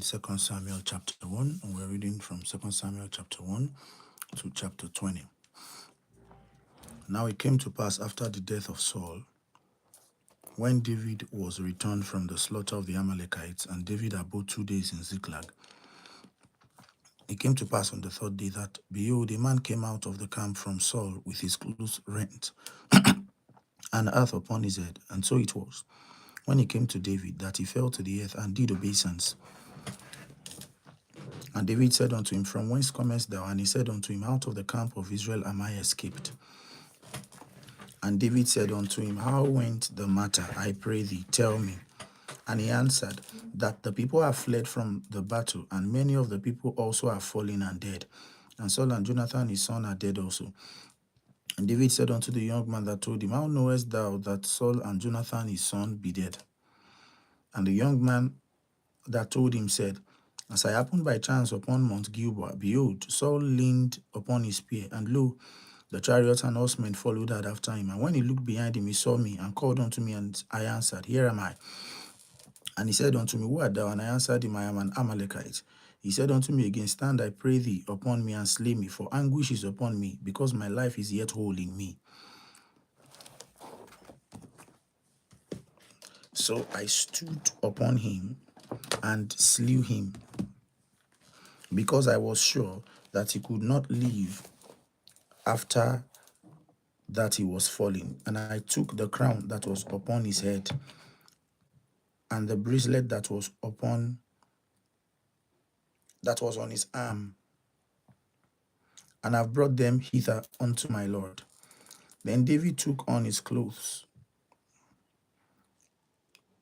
2 Samuel chapter 1, and we're reading from 2 Samuel chapter 1 to chapter 20. Now it came to pass after the death of Saul, when David was returned from the slaughter of the Amalekites, and David abode 2 days in Ziklag. It came to pass on the third day that, behold, a man came out of the camp from Saul with his clothes rent, and earth upon his head. And so it was, when he came to David, that he fell to the earth and did obeisance. And David said unto him, From whence comest thou? And he said unto him, Out of the camp of Israel am I escaped. And David said unto him, How went the matter? I pray thee, tell me. And he answered, That the people have fled from the battle, and many of the people also are fallen and dead. And Saul and Jonathan his son are dead also. And David said unto the young man that told him, How knowest thou that Saul and Jonathan his son be dead? And the young man that told him said, As I happened by chance upon Mount Gilboa, behold, Saul leaned upon his spear, and lo, the chariots and horsemen followed hard after him. And when he looked behind him, he saw me, and called unto me, and I answered, Here am I. And he said unto me, Who art thou? And I answered him, I am an Amalekite. He said unto me again, Stand, I pray thee, upon me, and slay me, for anguish is upon me, because my life is yet whole in me. So I stood upon him and slew him, because I was sure that he could not live after that he was fallen. And I took the crown that was upon his head, and the bracelet that was on his arm, and I've brought them hither unto my Lord. Then David took on his clothes.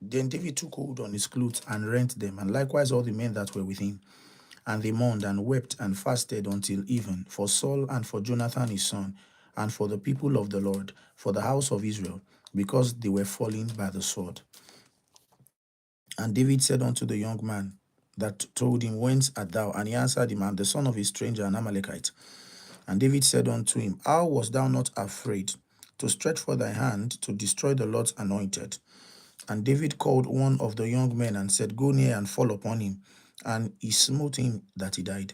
Then David took hold on his clothes and rent them, and likewise all the men that were with him. And they mourned and wept and fasted until even for Saul and for Jonathan his son, and for the people of the Lord, for the house of Israel, because they were fallen by the sword. And David said unto the young man that told him, Whence art thou? And he answered him, I am the son of a stranger, an Amalekite. And David said unto him, How wast thou not afraid to stretch forth thy hand to destroy the Lord's anointed? And David called one of the young men and said, Go near and fall upon him. And he smote him that he died.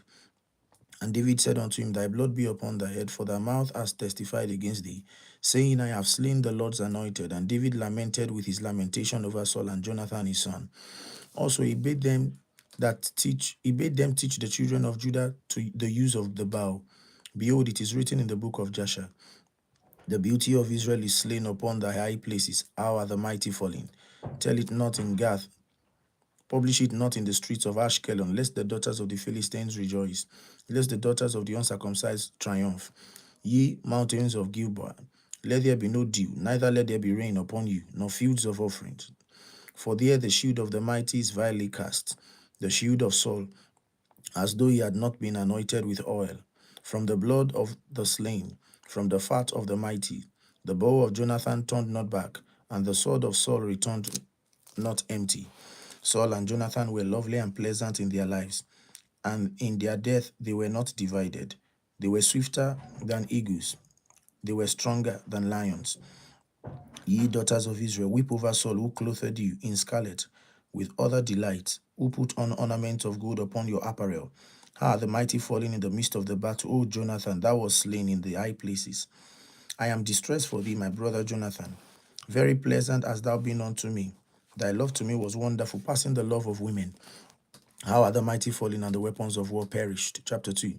And David said unto him, Thy blood be upon thy head, for thy mouth has testified against thee, saying, I have slain the Lord's anointed. And David lamented with his lamentation over Saul and Jonathan his son. Also he bade them teach the children of Judah to the use of the bow. Behold, it is written in the book of Jasher, The beauty of Israel is slain upon thy high places. How are the mighty fallen? Tell it not in Gath, publish it not in the streets of Ashkelon, lest the daughters of the Philistines rejoice, lest the daughters of the uncircumcised triumph. Ye mountains of Gilboa, let there be no dew, neither let there be rain upon you, nor fields of offerings. For there the shield of the mighty is vilely cast, the shield of Saul, as though he had not been anointed with oil. From the blood of the slain, from the fat of the mighty, the bow of Jonathan turned not back, and the sword of Saul returned not empty. Saul and Jonathan were lovely and pleasant in their lives, and in their death they were not divided. They were swifter than eagles, they were stronger than lions. Ye daughters of Israel, weep over Saul, who clothed you in scarlet with other delights, who put on ornaments of gold upon your apparel. The mighty falling in the midst of the battle, O Jonathan, thou wast slain in the high places. I am distressed for thee, my brother Jonathan. Very pleasant hast thou been unto me. Thy love to me was wonderful, passing the love of women. How are the mighty fallen, and the weapons of war perished? Chapter 2.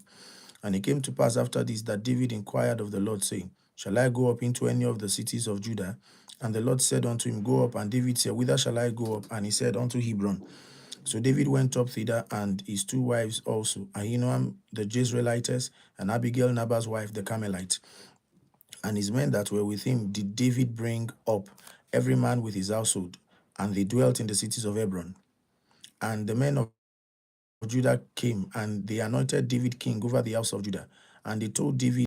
And it came to pass after this that David inquired of the Lord, saying, Shall I go up into any of the cities of Judah? And the Lord said unto him, Go up. And David said, Whither shall I go up? And he said, Unto Hebron. So David went up thither, and his 2 wives also, Ahinoam the Jezreelitess, and Abigail Nabal's wife the Carmelite. And his men that were with him did David bring up, every man with his household, and they dwelt in the cities of Hebron. And the men of Judah came, and they anointed David king over the house of Judah. And they told David